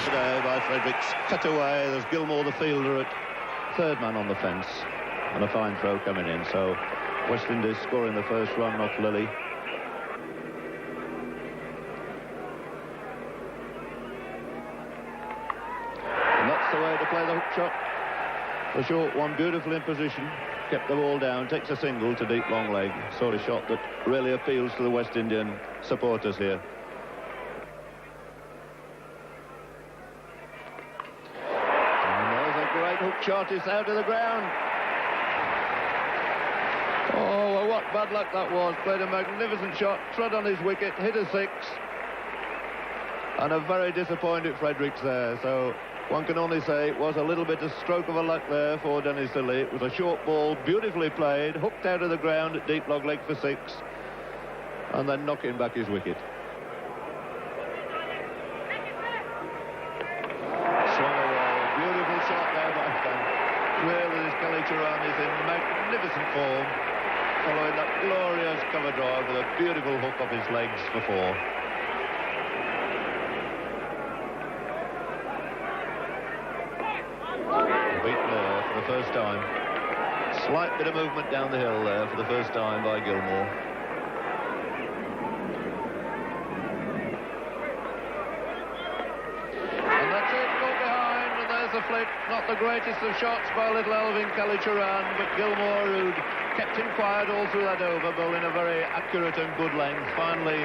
Today by Fredericks, cut away. There's Gilmore, the fielder, at third man on the fence, and a fine throw coming in. So West Indies scoring the first run off Lilly. And that's the way to play the hook shot. The short one, beautifully in position, kept the ball down, takes a single to deep long leg. Sort of shot that really appeals to the West Indian supporters here. Hook shot is out of the ground. Oh, well, what bad luck that was. Played a magnificent shot, trod on his wicket, hit a six. And a very disappointed Fredericks there. So one can only say it was a little bit of stroke of a luck there for Dennis Lilly. It was a short ball, beautifully played, hooked out of the ground at deep long leg for six, and then knocking back his wicket. Clearly, this Kallicharran is in magnificent form, following that glorious cover drive with a beautiful hook off his legs for four. Beaten there for the first time. Slight bit of movement down the hill there for the first time by Gilmore. A flick, not the greatest of shots by little Alvin Kallicharran, but Gilmore, who'd kept him quiet all through that over, bowling a very accurate and good length, finally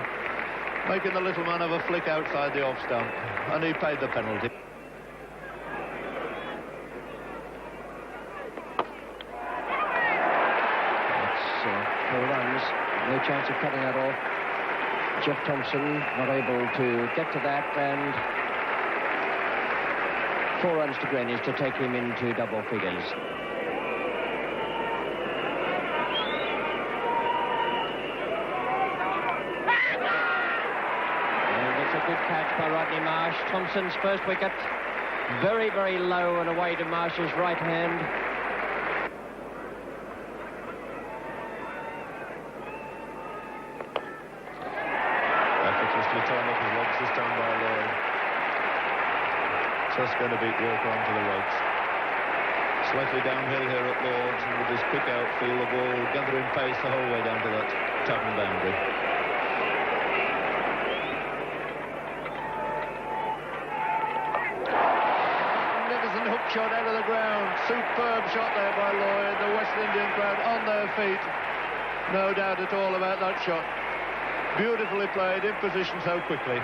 making the little man have a flick outside the off stump, and he paid the penalty. That's 4 runs, no chance of cutting that off. Jeff Thomson not able to get to that, and 4 runs to Greenwich to take him into double figures. And it's a good catch by Rodney Marsh. Thompson's first wicket. Very, very low and away to Marsh's right hand. Effortlessly torn off his legs this time by Lloyd. Just going to beat Walker onto the ropes. Slightly downhill here at Lord's, and with this quick outfield, the ball gathering pace the whole way down to that tavern boundary. Magnificent hook shot out of the ground. Superb shot there by Lloyd. The West Indian crowd on their feet. No doubt at all about that shot. Beautifully played, in position so quickly.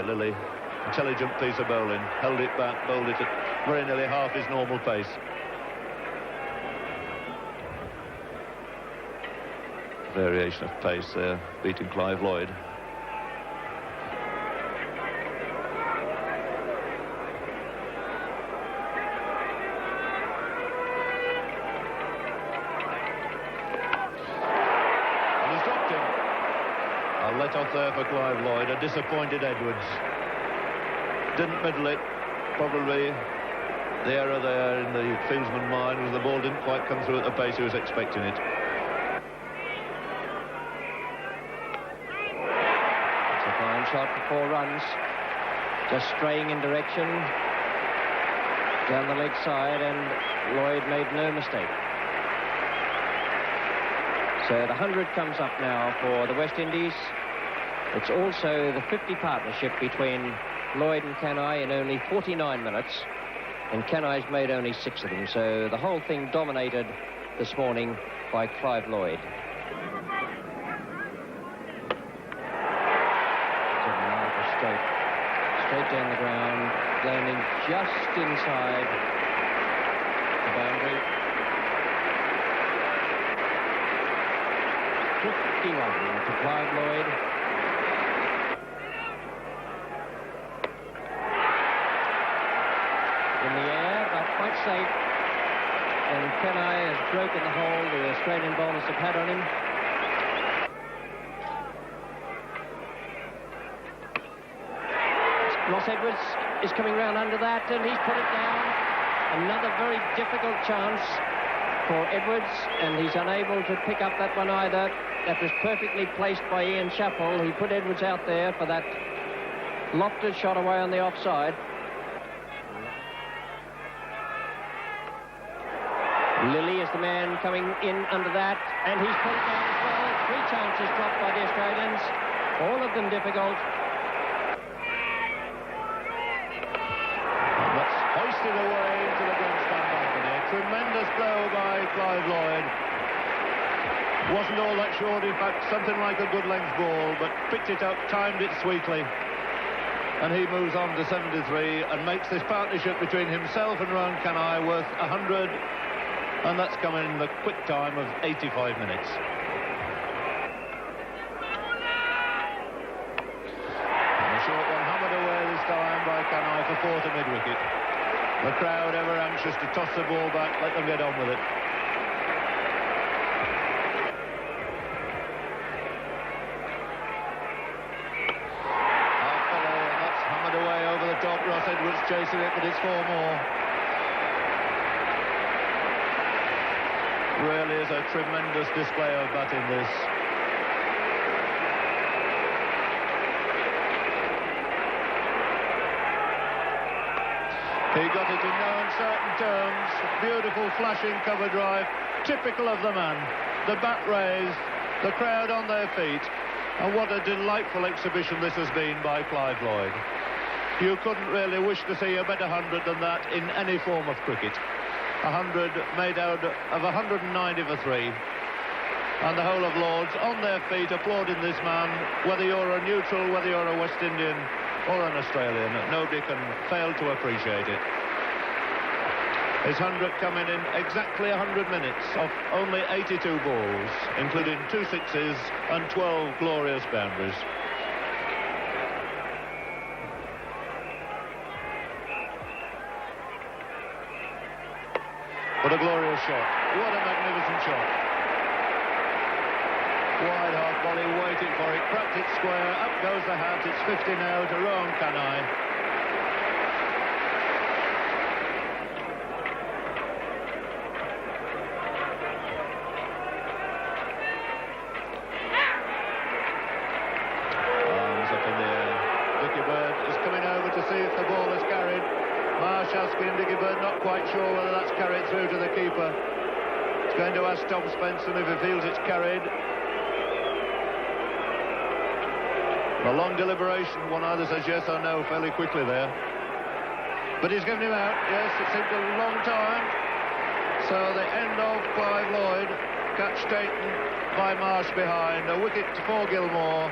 Lilly, intelligent piece of bowling, held it back, bowled it at very nearly half his normal pace. Variation of pace there, beating Clive Lloyd. Let off there for Clive Lloyd, a disappointed Edwards. Didn't middle it, probably the error there in the fieldsman's mind was the ball didn't quite come through at the pace he was expecting it. It's a fine shot for 4 runs, just straying in direction down the leg side, and Lloyd made no mistake. So the 100 comes up now for the West Indies. It's also the 50 partnership between Lloyd and Kanhai in only 49 minutes, and Kanhai's made only 6 of them, so the whole thing dominated this morning by Clive Lloyd. Straight down the ground, landing just inside the boundary. 51 to Clive Lloyd. In the air, but quite safe. And Kanhai has broken the hold the Australian bowlers have had on him. Ross Edwards is coming round under that, and he's put it down. Another very difficult chance for Edwards, and he's unable to pick up that one either. That was perfectly placed by Ian Chappell. He put Edwards out there for that lofted shot away on the offside. Lilly is the man coming in under that, and he's put it down as well. 3 chances dropped by the Australians, all of them difficult. That's hoisted away into the grandstand balcony. Tremendous blow by Clive Lloyd. Wasn't all that short, in fact, something like a good length ball, but picked it up, timed it sweetly. And he moves on to 73 and makes this partnership between himself and Rohan Kanhai worth 100. And that's come in the quick time of 85 minutes. And a short one hammered away this time by Kanhai for 4 to mid-wicket. The crowd ever anxious to toss the ball back, let them get on with it. Half volley, and that's hammered away over the top. Ross Edwards chasing it, but it's 4 more. Really is a tremendous display of batting, this. He got it in no uncertain terms. Beautiful flashing cover drive, typical of the man. The bat raised, the crowd on their feet, and what a delightful exhibition this has been by Clive Lloyd. You couldn't really wish to see a better 100 than that in any form of cricket. 100 made out of 190 for 3. And the whole of Lords on their feet applauding this man, whether you're a neutral, whether you're a West Indian or an Australian. Nobody can fail to appreciate it. His 100 coming in exactly 100 minutes off only 82 balls, including 2 sixes and 12 glorious boundaries. What a glorious shot. What a magnificent shot. Wide half volley, waiting for it, cracked it square, up goes the hat, it's 50 now to Rohan Kanhai. Arms up in the air. Dickie Bird is coming over to see if the ball is carried. Marsh asking Dickie Bird, not quite sure whether that's carried through to the keeper. He's going to ask Tom Spencer if he feels it's carried. A long deliberation, one either says yes or no fairly quickly there. But he's given him out, yes, it seemed a long time. So the end of Clive Lloyd, catch taken by Marsh behind, a wicket for Gilmore,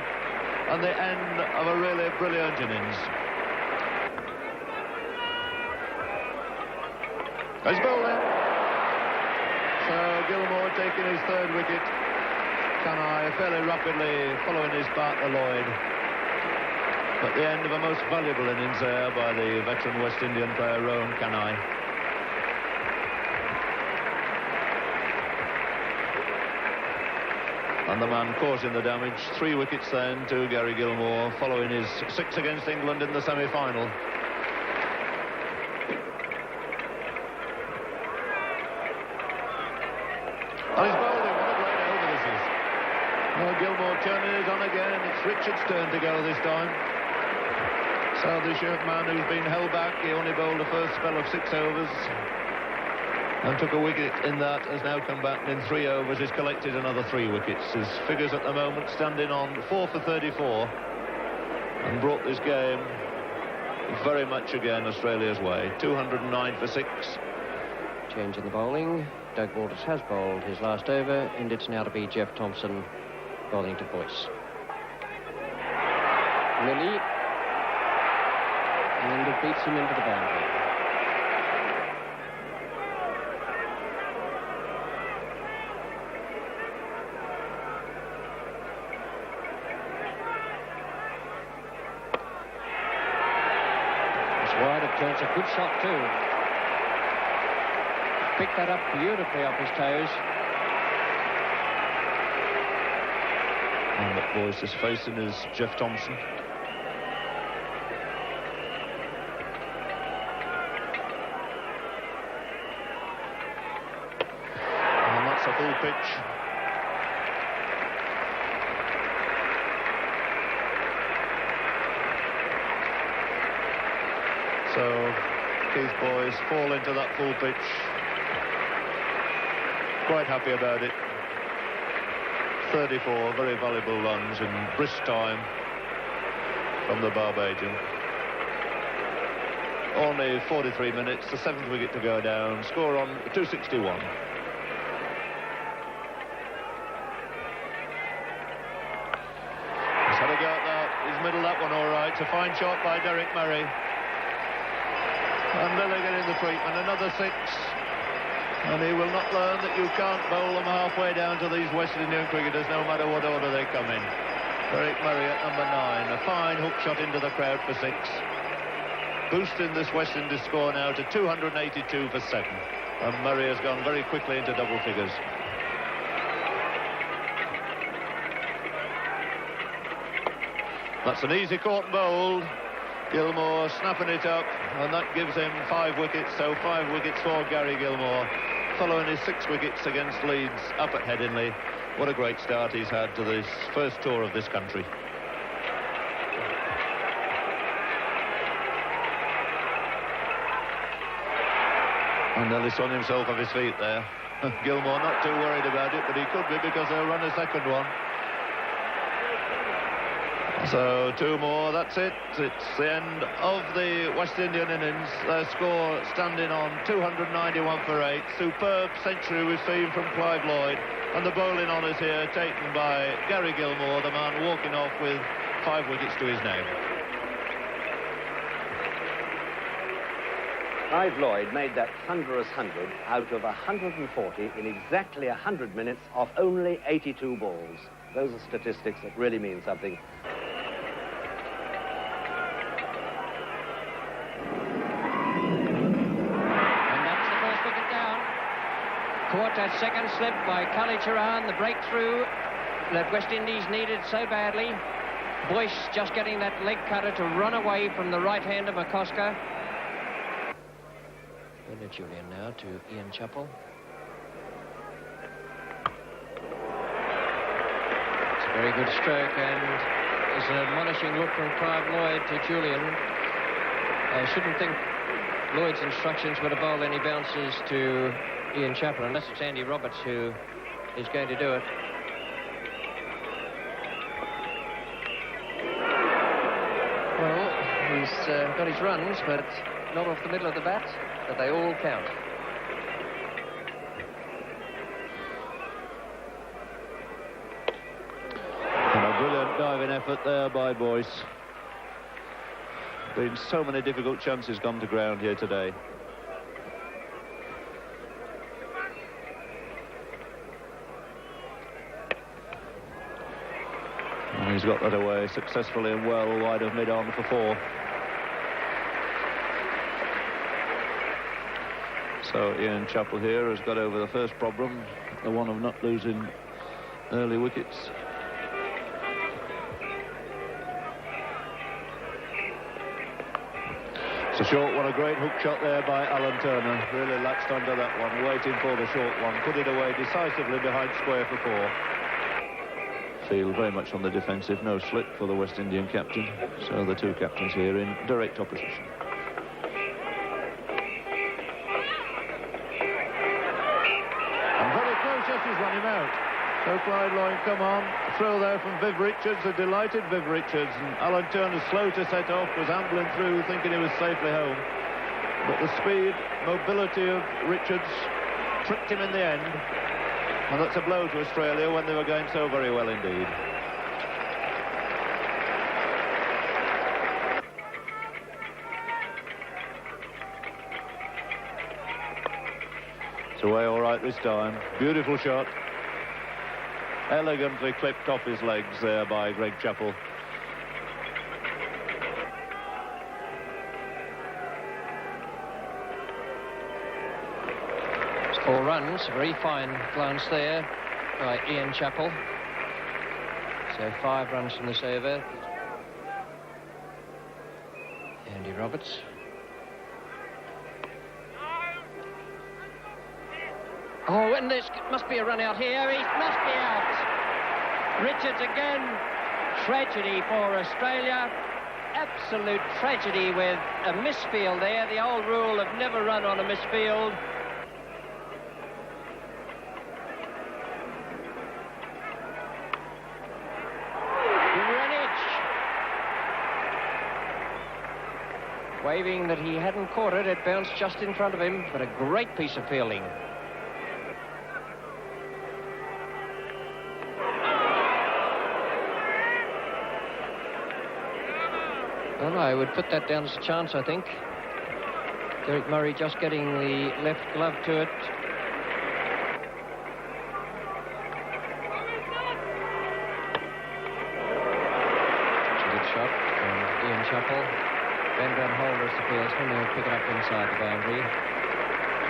and the end of a really brilliant innings. He's bowling. So Gilmore taking his 3rd wicket. Kanhai fairly rapidly following his partner Lloyd. But the end of a most valuable innings there by the veteran West Indian player Rohan Kanhai. And the man causing the damage, 3 wickets then to Gary Gilmore, following his 6 against England in the semi-final. And he's bowling, what a great over this is. Well, Gilmore turning it on again, it's Richard's turn to go this time. So this young man who's been held back, he only bowled the first spell of 6 overs and took a wicket in that, has now come back and in 3 overs, he's collected another 3 wickets. His figures at the moment standing on 4 for 34 and brought this game very much again Australia's way. 209 for 6. Change in the bowling. Doug Walters has bowled his last over, and it's now to be Jeff Thompson bowling to Boyce. Lilly. And it beats him into the boundary. It's wide of Jones, a good shot too. Picked that up beautifully off his toes. And what Boyce is facing is Jeff Thompson. And that's a full pitch. So Keith Boyce fall into that full pitch. Quite happy about it. 34 very valuable runs in brisk time from the Barbadian. Only 43 minutes, the 7th wicket to go down. Score on 261. He's had a go at that. He's middled that one all right. It's a fine shot by Derek Murray. And Lilligan in the treatment. Another 6. And he will not learn that you can't bowl them halfway down to these West Indian cricketers, no matter what order they come in. Derek Murray at number 9. A fine hook shot into the crowd for 6. Boosting this West Indies score now to 282 for 7. And Murray has gone very quickly into double figures. That's an easy caught and bowled. Gilmore snapping it up, and that gives him 5 wickets. So 5 wickets for Gary Gilmore, following his 6 wickets against Leeds up at Headingley. What a great start he's had to this first tour of this country. And nearly swung himself off his feet there. Gilmore not too worried about it, but he could be, because they'll run a second one. So 2 more, that's it. It's the end of the West Indian innings. Their score standing on 291 for 8. Superb century we've seen from Clive Lloyd. And the bowling honours here taken by Gary Gilmore, the man walking off with 5 wickets to his name. Clive Lloyd made that thunderous 100 out of 140 in exactly 100 minutes off only 82 balls. Those are statistics that really mean something. Caught that second slip by Khalid Sharan, the breakthrough that West Indies needed so badly. Boyce just getting that leg cutter to run away from the right hand of McCosker. Bernard Julian now to Ian Chappell. It's a very good stroke, and there's an admonishing look from Clive Lloyd to Julian. I shouldn't think Lloyd's instructions were to bowl any bounces to Ian Chappell, unless it's Andy Roberts who is going to do it. Well, he's got his runs, but not off the middle of the bat, but they all count. And a brilliant diving effort there by Boyce. Been so many difficult chances come to ground here today. And he's got that away successfully and well wide of mid-on for 4. So Ian Chappell here has got over the first problem, the one of not losing early wickets. It's a short one, a great hook shot there by Alan Turner. Really latched onto that one, waiting for the short one. Put it away decisively behind square for 4. Field very much on the defensive, no slip for the West Indian captain. So the 2 captains here in direct opposition. And very close, yes, he's run him out. So Clive Lloyd come on, throw there from Viv Richards, a delighted Viv Richards, and Alan Turner slow to set off, was ambling through thinking he was safely home. But the speed, mobility of Richards tricked him in the end. And that's a blow to Australia when they were going so very well indeed. It's away all right this time. Beautiful shot. Elegantly clipped off his legs there by Greg Chappell. It's 4 runs, a very fine glance there by Ian Chappell. So 5 runs from this over. Andy Roberts. Oh, and there must be a run out here. He must be out. Richards again. Tragedy for Australia. absolute tragedy with a misfield there. The old rule of never run on a misfield. Waving that he hadn't caught it. It bounced just in front of him, but a great piece of fielding. Well, I would put that down as a chance, I think. Derek Murray just getting the left glove to it. It's a good shot from Ian Chappell. Ben Van Holder is the fieldsman. He'll pick it up inside the boundary.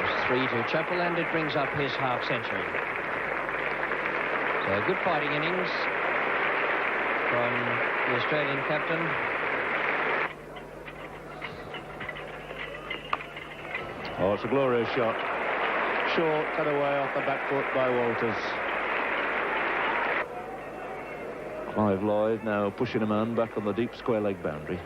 It's 3 to Chappell, and it brings up his half-century. So good fighting innings from the Australian captain. Oh, it's a glorious shot. Short, cut away off the back foot by Walters. Clive Lloyd now pushing a man back on the deep square leg boundary.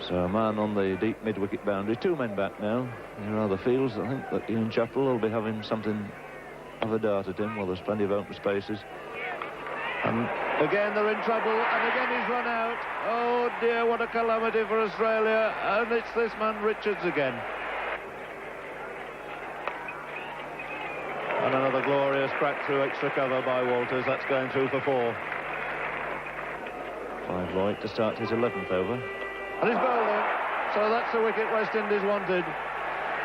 So a man on the deep mid-wicket boundary. 2 men back now. There are the fields. I think that Ian Chappell will be having something of a dart at him. Well, there's plenty of open spaces. And again they're in trouble, and again he's run out. Oh dear, what a calamity for Australia. And it's this man Richards again. And another glorious crack through extra cover by Walters. That's going through for 4. Clive Lloyd to start his 11th over. And he's bowling. So that's the wicket West Indies wanted.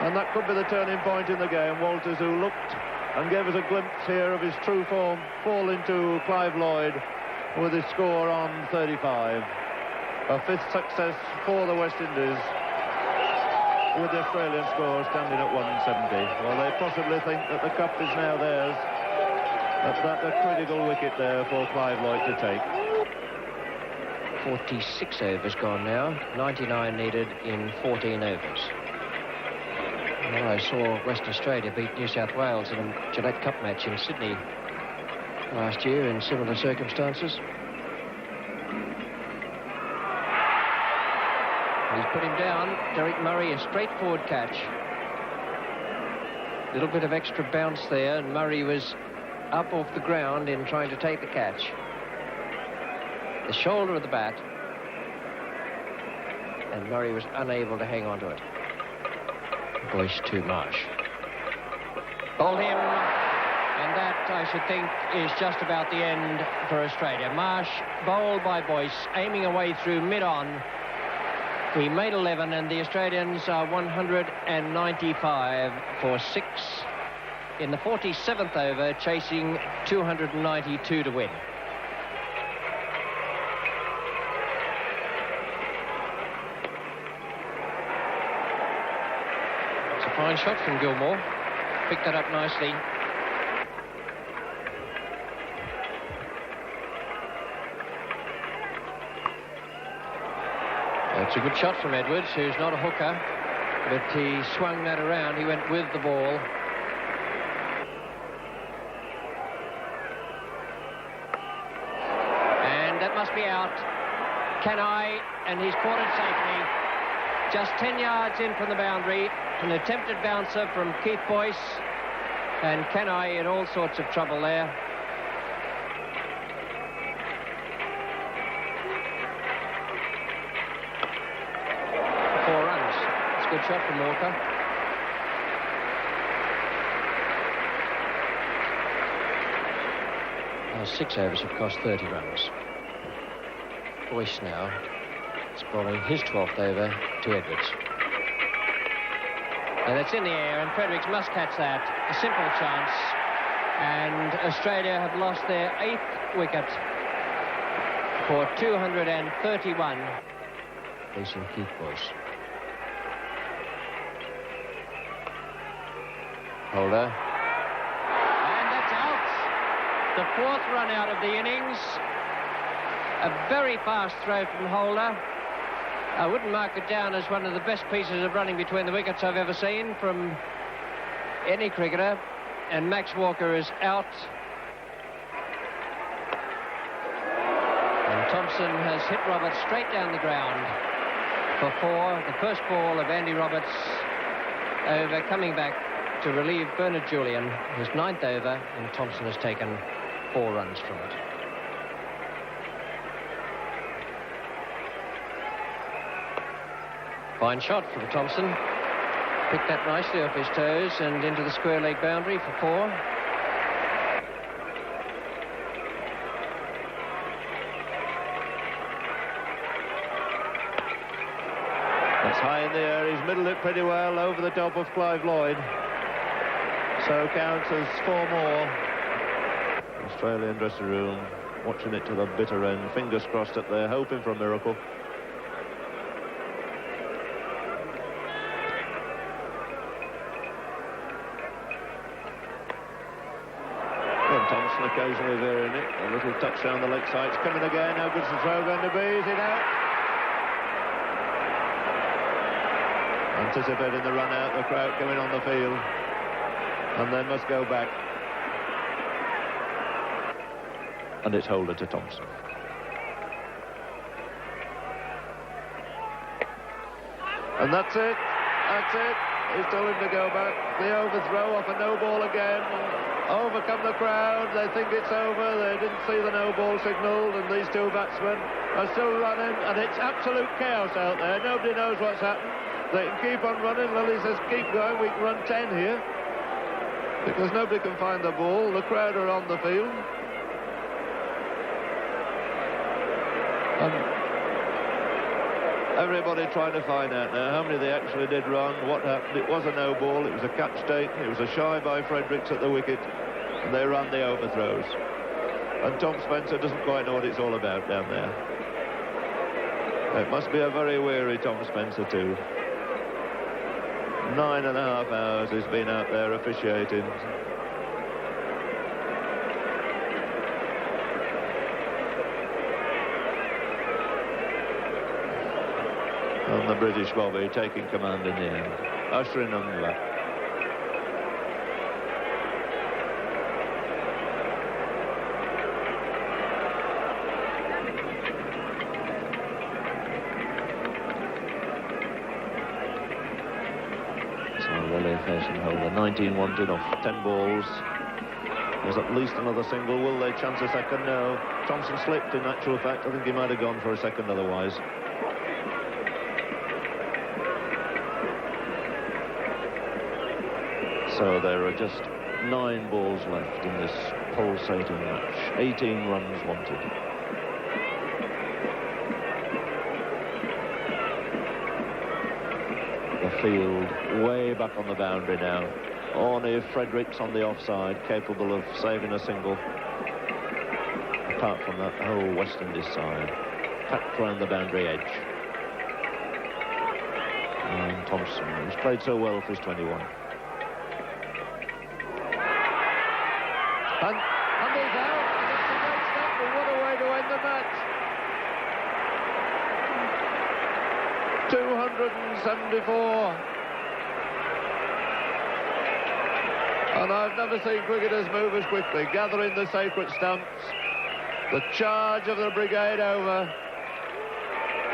And that could be the turning point in the game. Walters, who looked and gave us a glimpse here of his true form, fall into Clive Lloyd with his score on 35. A 5th success for the West Indies, with the Australian score standing at 170. Well, they possibly think that the cup is now theirs. That's a critical wicket there for Clive Lloyd to take. 46 overs gone now. 99 needed in 14 overs. Well, I saw West Australia beat New South Wales in a Gillette Cup match in Sydney last year in similar circumstances. He's put him down. Derek Murray, a straightforward catch. A little bit of extra bounce there, and Murray was up off the ground in trying to take the catch. The shoulder of the bat, and Murray was unable to hang on to it. Boyce to Marsh. Bowled him, and that, I should think, is just about the end for Australia. Marsh bowled by Boyce, aiming away through mid-on. He made 11, and the Australians are 195 for 6 in the 47th over, chasing 292 to win. It's a fine shot from Gilmore. Picked that up nicely. It's a good shot from Edwards, who's not a hooker, but he swung that around. He went with the ball. And that must be out. Kanhai, and he's caught it safely. Just 10 yards in from the boundary. An attempted bouncer from Keith Boyce. And Kanhai in all sorts of trouble there. Good shot from Walker. 6 overs have cost 30 runs. Boyce now is bowling his 12th over to Edwards. And it's in the air, and Fredericks must catch that. A simple chance. And Australia have lost their 8th wicket for 231. Facing Keith Boyce. Holder. And that's out. The 4th run out of the innings. A very fast throw from Holder. I wouldn't mark it down as one of the best pieces of running between the wickets I've ever seen from any cricketer. And Max Walker is out. And Thompson has hit Roberts straight down the ground for 4. The first ball of Andy Roberts over, coming back to relieve Bernard Julian, his 9th over, and Thompson has taken 4 runs from it. Fine shot from Thompson. Picked that nicely off his toes and into the square leg boundary for 4. It's high in the air. He's middled it pretty well over the top of Clive Lloyd. So counts as 4 more. Australian dressing room watching it to the bitter end. Fingers crossed up there, hoping for a miracle. Thompson occasionally veering it. A little touch down the leg side. It's coming again. How good's the throw going to be? Is it out? Anticipating the run out, the crowd coming on the field. And then must go back. And it's holder to Thompson. And that's it. That's it. He's told him to go back. The overthrow off a no ball again. Overcome the crowd. They think it's over. They didn't see the no ball signal, and these 2 batsmen are still running, and it's absolute chaos out there. Nobody knows what's happened. They can keep on running. Lilly says keep going. We can run 10 here because nobody can find the ball. The crowd are on the field. Everybody trying to find out now how many they actually did run, what happened. It was a no ball, it was a catch taken, it was a shy by Fredericks at the wicket, and they ran the overthrows. And Tom Spencer doesn't quite know what it's all about down there. It must be a very weary Tom Spencer too. 9.5 hours he's been out there officiating. And the British Bobby taking command in the end, ushering them back. So Lilly facing holder, 19 wanted off 10 balls. There's at least another single. Will they chance a second? No. Thompson slipped in actual fact. I think he might have gone for a second otherwise. So there are just 9 balls left in this pulsating match. 18 runs wanted. The field way back on the boundary now. Only Fredericks on the offside, capable of saving a single. Apart from that whole West Indies side, packed round the boundary edge. And Thompson, who's played so well for his 21. And he's out. It's a great stop, but what a way to end the match. 274. And I've never seen cricketers move as quickly, gathering the sacred stumps. The charge of the brigade over.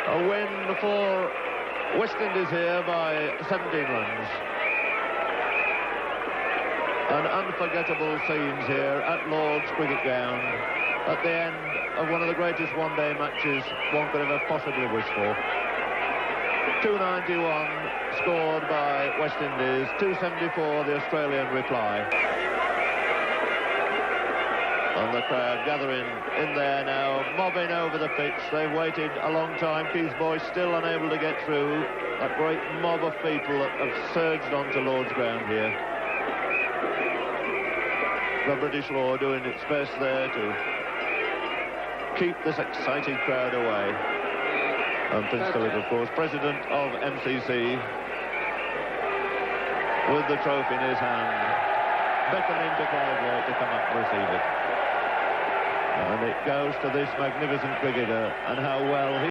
A win for West Indies here by 17 runs. And unforgettable scenes here at Lord's Cricket Ground at the end of one of the greatest one-day matches one could ever possibly wish for. 291 scored by West Indies, 274 the Australian reply. And the crowd gathering in there now, mobbing over the pitch. They've waited a long time. Keith Boyce still unable to get through. That great mob of people that have surged onto Lord's Ground here. The British law doing its best there to keep this excited crowd away. And Prince Philip, of course, president of MCC, with the trophy in his hand, beckoning to Clive Lloyd to come up and receive it. And it goes to this magnificent cricketer, and how well he